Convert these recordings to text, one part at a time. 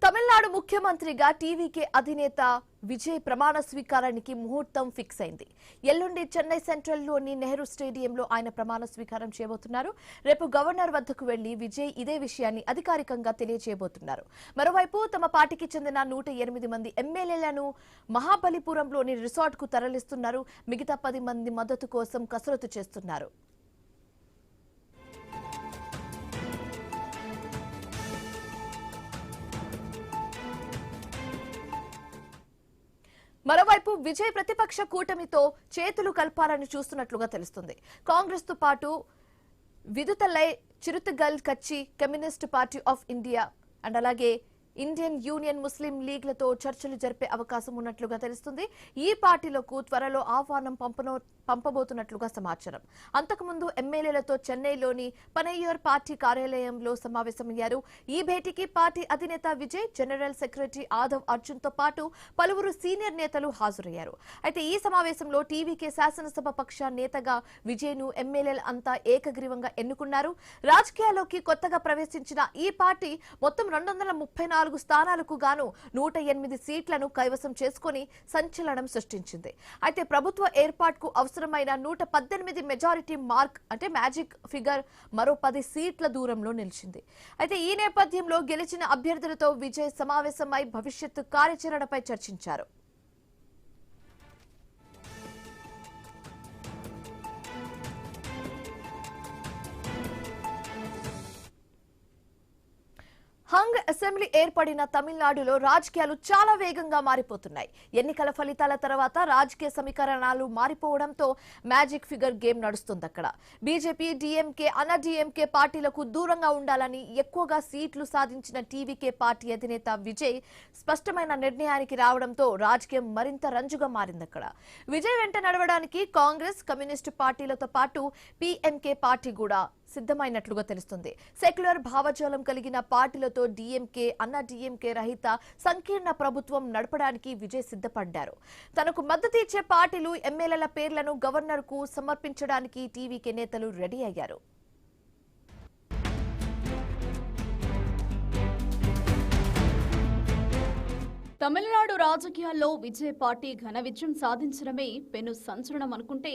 తమిళనాడు ముఖ్యమంత్రిగా టీవీకే అధినేత విజయ్ ప్రమాణ స్వీకారానికి ముహూర్తం ఫిక్స్ అయింది. ఎల్లుండి చెన్నై సెంట్రల్లోని నెహ్రూ స్టేడియంలో ఆయన ప్రమాణ స్వీకారం చేయబోతున్నారు. రేపు గవర్నర్ వద్దకు వెళ్లి విజయ్ ఇదే విషయాన్ని అధికారికంగా తెలియజేయబోతున్నారు. మరోవైపు తమ పార్టీకి చెందిన 108 మంది ఎమ్మెల్యేలను మహాబలిపురంలోని రిసార్ట్కు తరలిస్తున్నారు. మిగతా 10 మంది మద్దతు కోసం కసరత్తు చేస్తున్నారు. మరోవైపు విజయ్ ప్రతిపక్ష కూటమితో చేతులు కలపాలని చూస్తున్నట్లుగా తెలుస్తుంది. కాంగ్రెస్ తో పాటు విదుతలై చిరుతగల్ కచ్చి communist party of India and అలాగే ఇండియన్ యూనియన్ ముస్లిం లీగ్లతో చర్చలు జరిపే అవకాశం ఉన్నట్లుగా తెలుస్తుంది. ఈ పార్టీలకు త్వరలో ఆహ్వానం పంపబోతున్నట్లుగా సమాచారం. అంతకుముందు ఎమ్మెల్యేలతో చెన్నైలోని పనయ్యూర్ పార్టీ కార్యాలయంలో సమావేశమయ్యారు. ఈ భేటీకి పార్టీ అధినేత విజయ్, జనరల్ సెక్రటరీ ఆదవ్ అర్జున్ తో పాటు పలువురు సీనియర్ నేతలు హాజరయ్యారు. అయితే ఈ సమావేశంలో టీవీకే శాసనసభ పక్ష నేతగా విజయ్ ను ఎమ్మెల్యేలు అంతా ఏకగ్రీవంగా ఎన్నుకున్నారు. రాజకీయాల్లోకి కొత్తగా ప్రవేశించిన ఈ పార్టీ మొత్తం 234 స్థానాలకు గాను 108 సీట్లను కైవసం చేసుకుని సంచలనం సృష్టించింది. అయితే ప్రభుత్వ ఏర్పాటుకు అవసరమైన 118 మెజారిటీ మార్క్ అంటే మ్యాజిక్ ఫిగర్ మరో 10 సీట్ల దూరంలో నిలిచింది. అయితే ఈ నేపథ్యంలో గెలిచిన అభ్యర్థులతో విజయ్ సమావేశమై భవిష్యత్తు కార్యాచరణపై చర్చించారు. హంగ్ అసెంబ్లీ ఏర్పడిన తమిళనాడులో రాజకీయాలు చాలా వేగంగా మారిపోతున్నాయి. ఎన్నికల ఫలితాల తర్వాత రాజకీయ సమీకరణాలు మారిపోవడంతో మ్యాజిక్ ఫిగర్ గేమ్ నడుస్తుంది. అక్కడ బీజేపీ, డీఎంకే, అన్నా డీఎంకే పార్టీలకు దూరంగా ఉండాలని ఎక్కువగా సీట్లు సాధించిన టీవీకే పార్టీ అధినేత విజయ్ స్పష్టమైన నిర్ణయానికి రావడంతో రాజకీయం మరింత రంజుగా మారింది. అక్కడ విజయ్ వెంట నడవడానికి కాంగ్రెస్, కమ్యూనిస్టు పార్టీలతో పాటు పీఎంకే పార్టీ కూడా సిద్ధమైనట్లుగా తెలుస్తుంది. సెక్యులర్ భావజాలం కలిగిన పార్టీలతో డీఎంకే, అన్నా డీఎంకే రహిత సంకీర్ణ ప్రభుత్వం నడపడానికి విజయ్ సిద్ధపడ్డారు. తనకు మద్దతు ఇచ్చే పార్టీలు, ఎమ్మెల్యేల పేర్లను గవర్నర్ కు సమర్పించడానికి టీవీకే నేతలు రెడీ అయ్యారు. తమిళనాడు రాజకీయాల్లో విజయ్ పార్టీ ఘన విజయం సాధించడమే పెను సంచలనం అనుకుంటే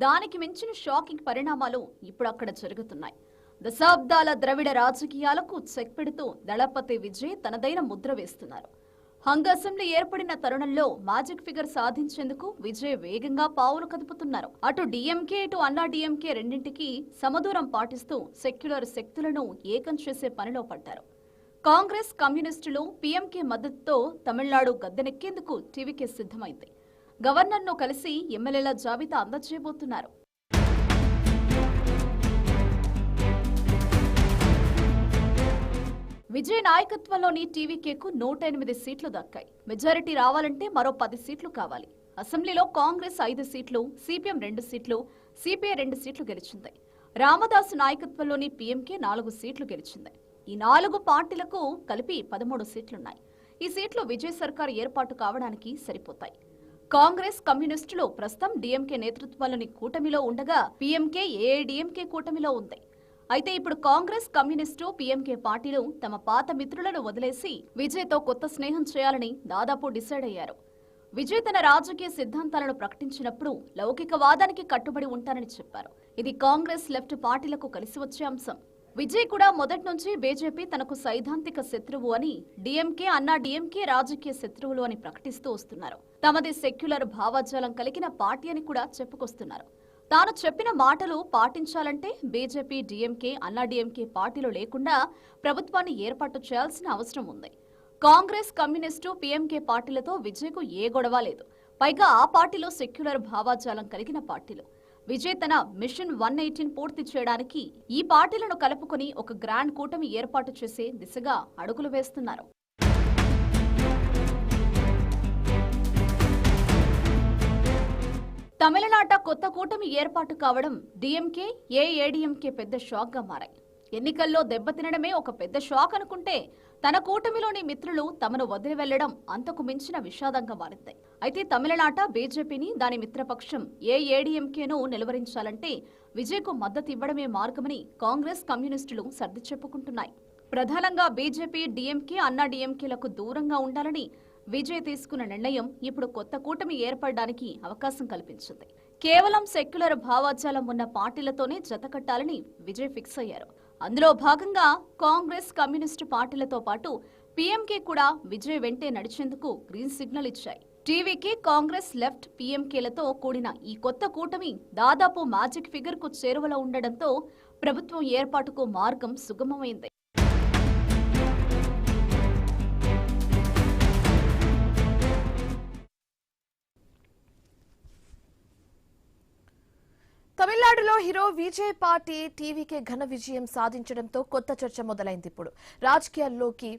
దానికి మించిన షాకింగ్ పరిణామాలు ఇప్పుడు అక్కడ జరుగుతున్నాయి. దశాబ్దాల ద్రవిడ రాజకీయాలకు చెక్ పెడుతూ దళపతి విజయ్ తనదైన ముద్ర వేస్తున్నారు. హంగ్ అసెంబ్లీ ఏర్పడిన తరుణంలో మ్యాజిక్ ఫిగర్ సాధించేందుకు విజయ్ వేగంగా పావులు కదుపుతున్నారు. అటు డీఎంకే, ఇటు అన్నా డీఎంకే రెండింటికి సమదూరం పాటిస్తూ సెక్యులర్ శక్తులను ఏకం చేసే పనిలో పడ్డారు. కాంగ్రెస్, కమ్యూనిస్టులు, పీఎంకే మద్దతుతో తమిళనాడు గద్దెనెక్కేందుకు టీవీకే సిద్ధమైంది. గవర్నర్ను కలిసి ఎమ్మెల్యేల జాబితా అందజేయబోతున్నారు. విజయ్ నాయకత్వంలోని టీవీకేకు 108 సీట్లు దక్కాయి. మెజారిటీ రావాలంటే మరో 10 సీట్లు కావాలి. అసెంబ్లీలో కాంగ్రెస్ 5 సీట్లు, సిపిఎం 2 సీట్లు, సిపిఐ 2 సీట్లు గెలిచింది. రామదాసు నాయకత్వంలోని పీఎంకే 4 సీట్లు గెలిచింది. ఈ 4 పార్టీలకు కలిపి 13 సీట్లున్నాయి. ఈ సీట్లు విజయ్ సర్కార్ ఏర్పాటు కావడానికి సరిపోతాయి. కాంగ్రెస్, కమ్యూనిస్టులు ప్రస్తుతం డీఎంకే నేతృత్వంలోని కూటమిలో ఉండగా పీఎంకే, ఏఐడీఎంకే కూటమిలో ఉంది. అయితే ఇప్పుడు కాంగ్రెస్, కమ్యూనిస్టు, పీఎంకే పార్టీలు తమ పాత మిత్రులను వదిలేసి విజయ్తో కొత్త స్నేహం చేయాలని దాదాపు డిసైడ్ అయ్యారు. విజయ్ తన రాజకీయ సిద్ధాంతాలను ప్రకటించినప్పుడు లౌకికవాదానికి కట్టుబడి ఉంటారని చెప్పారు. ఇది కాంగ్రెస్, లెఫ్ట్ పార్టీలకు కలిసి వచ్చే అంశం. విజయ్ కూడా మొదటి నుంచి బీజేపీ తనకు సైద్ధాంతిక శత్రువు అని, డీఎంకే, అన్నా డీఎంకే రాజకీయ శత్రువులు అని ప్రకటిస్తూ వస్తున్నారు. తమది సెక్యులర్ భావజాలం కలిగిన పార్టీ అని కూడా చెప్పుకొస్తున్నారు. తాను చెప్పిన మాటలు పాటించాలంటే బీజేపీ, డీఎంకే, అన్నా డీఎంకే పార్టీలు లేకుండా ప్రభుత్వాన్ని ఏర్పాటు చేయాల్సిన అవసరం ఉంది. కాంగ్రెస్, కమ్యూనిస్టు, పీఎంకే పార్టీలతో విజయ్కు ఏ గొడవ లేదు. పైగా ఆ పార్టీలో సెక్యులర్ భావజాలం కలిగిన పార్టీలు. విజయ్ తన మిషన్ 118 పూర్తి చేయడానికి ఈ పార్టీలను కలుపుకొని ఒక గ్రాండ్ కూటమి ఏర్పాటు చేసే దిశగా అడుగులు వేస్తున్నారు. తమిళనాట కొత్త కూటమి ఏర్పాటు కావడం డీఎంకే, ఏఐడీఎంకే పెద్ద షాక్ గా మారాయి. ఎన్నికల్లో దెబ్బతినడమే ఒక పెద్ద షాక్ అనుకుంటే తన కూటమిలోని మిత్రులు తమను వదిలి వెళ్లడం అంతకు మించిన విషాదంగా మారింది. అయితే తమిళనాట బీజేపీని, దాని మిత్రపక్షం ఏఐడీఎంకేను నిలువరించాలంటే విజయ్కు మద్దతు ఇవ్వడమే మార్గమని కాంగ్రెస్, కమ్యూనిస్టులు సర్ది చెప్పుకుంటున్నాయి. ప్రధానంగా బీజేపీ, డీఎంకే, అన్నా డీఎంకేలకు దూరంగా ఉండాలని విజయ్ తీసుకున్న నిర్ణయం ఇప్పుడు కొత్త కూటమి ఏర్పడడానికి అవకాశం కల్పించింది. కేవలం సెక్యులర్ భావాజాలం ఉన్న పార్టీలతోనే జతకట్టాలని విజయ్ ఫిక్స్ అయ్యారు. అందులో భాగంగా కాంగ్రెస్, కమ్యూనిస్టు పార్టీలతో పాటు పీఎంకే కూడా విజయ్ వెంటే నడిచేందుకు గ్రీన్ సిగ్నల్ ఇచ్చాయి. టీవీకి కాంగ్రెస్, లెఫ్ట్, పీఎంకేలతో కూడిన ఈ కొత్త కూటమి దాదాపు మ్యాజిక్ ఫిగర్ కు చేరువలో ఉండడంతో ప్రభుత్వం ఏర్పాటుకు మార్గం సుగమమైంది. తమిళనాడులో హీరో విజయ్ పార్టీ టీవీకే ఘన విజయం సాధించడంతో కొత్త చర్చ మొదలైంది. ఇప్పుడు రాజకీయాల్లోకి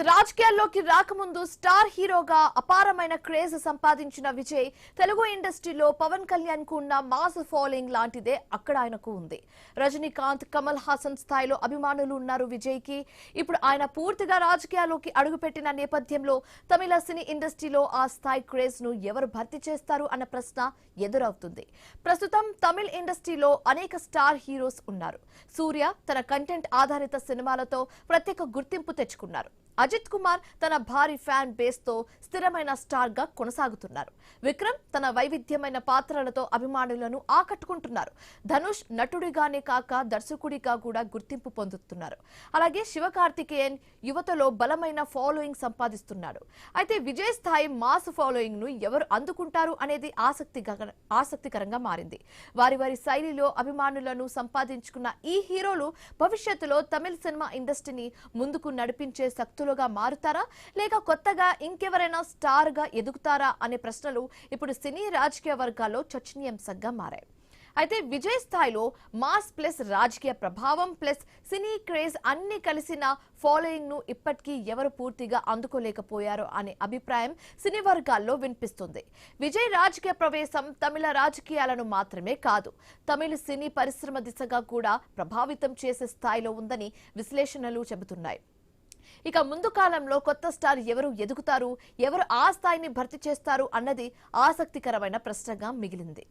రాజకీయాల్లోకి రాకముందు స్టార్ హీరోగా అపారమైన క్రేజ్ సంపాదించిన విజయ్ తెలుగు ఇండస్ట్రీలో పవన్ కళ్యాణ్ కు ఉన్న మాస్ ఫాలోయింగ్ లాంటిదే అక్కడ ఆయనకు ఉంది. రజనీకాంత్, కమల్ హాసన్ స్థాయిలో అభిమానులు ఉన్నారు విజయ్ కి. ఇప్పుడు ఆయన పూర్తిగా రాజకీయాల్లోకి అడుగుపెట్టిన నేపథ్యంలో తమిళ సినీ ఇండస్ట్రీలో ఆ స్థాయి క్రేజ్ ను ఎవరు భర్తీ చేస్తారు అన్న ప్రశ్న ఎదురవుతుంది. ప్రస్తుతం తమిళ ఇండస్ట్రీలో అనేక స్టార్ హీరోస్ ఉన్నారు. సూర్య తన కంటెంట్ ఆధారిత సినిమాలతో ప్రత్యేక గుర్తింపు తెచ్చుకున్నారు. అజిత్ కుమార్ తన భారీ ఫ్యాన్ బేస్ తో స్థిరమైన స్టార్ గా కొనసాగుతున్నారు. విక్రమ్ తన వైవిధ్యమైన పాత్రలతో అభిమానులను ఆకట్టుకుంటున్నారు. ధనుష్ నటుడిగానే కాక దర్శకుడిగా కూడా గుర్తింపు పొందుతున్నారు. అలాగే శివకార్తికేయన్ యువతలో బలమైన ఫాలోయింగ్ సంపాదిస్తున్నాడు. అయితే విజయ్ స్థాయి మాస్ ఫాలోయింగ్ ను ఎవరు అందుకుంటారు అనేది ఆసక్తికరంగా మారింది. వారి వారి శైలిలో అభిమానులను సంపాదించుకున్న ఈ హీరోలు భవిష్యత్తులో తమిళ సినిమా ఇండస్ట్రీని ముందుకు నడిపించే శక్తులుగా మారుతారా, లేక కొత్తగా ఇంకెవరైనా స్టార్ గా ఎదుగుతారా అనే ప్రశ్నలు ఇప్పుడు సినీ రాజకీయ వర్గాల్లో చర్చనీయాంశంగా మారాయి. అయితే విజయ్ స్థాయిలో మాస్ ప్లస్ రాజకీయ ప్రభావం ప్లస్ సినీ క్రేజ్ అన్ని కలిసిన ఫాలోయింగ్ ను ఇప్పటికీ ఎవరు పూర్తిగా అందుకోలేకపోయారో అనే అభిప్రాయం సినీ వర్గాల్లో వినిపిస్తుంది. విజయ్ రాజకీయ ప్రవేశం తమిళ రాజకీయాలను మాత్రమే కాదు, తమిళ సినీ పరిశ్రమ దిశగా కూడా ప్రభావితం చేసే స్థాయిలో ఉందని విశ్లేషణలు చెబుతున్నాయి. ఇక ముందు కాలంలో కొత్త స్టార్ ఎవరు ఎదుగుతారు, ఎవరు ఆ స్థాయిని భర్తీ చేస్తారు అన్నది ఆసక్తికరమైన ప్రశ్నగా మిగిలింది.